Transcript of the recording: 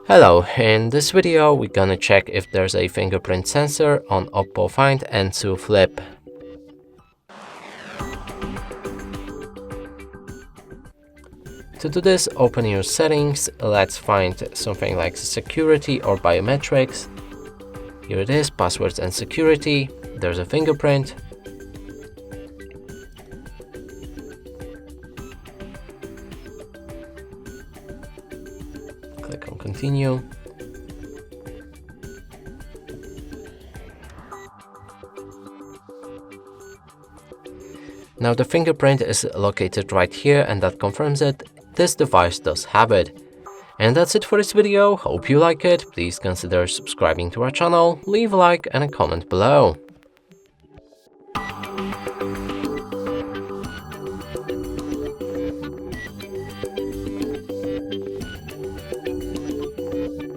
Hello, in this video we're gonna check if there's a fingerprint sensor on OPPO Find N2 Flip. To do this, open your settings. Let's find something like security or biometrics. Here it is, passwords and security. There's a fingerprint. Click on continue. Now the fingerprint is located right here and that confirms it. This device does have it. And that's it for this video. Hope you like it. Please consider subscribing to our channel, leave a like and a comment below.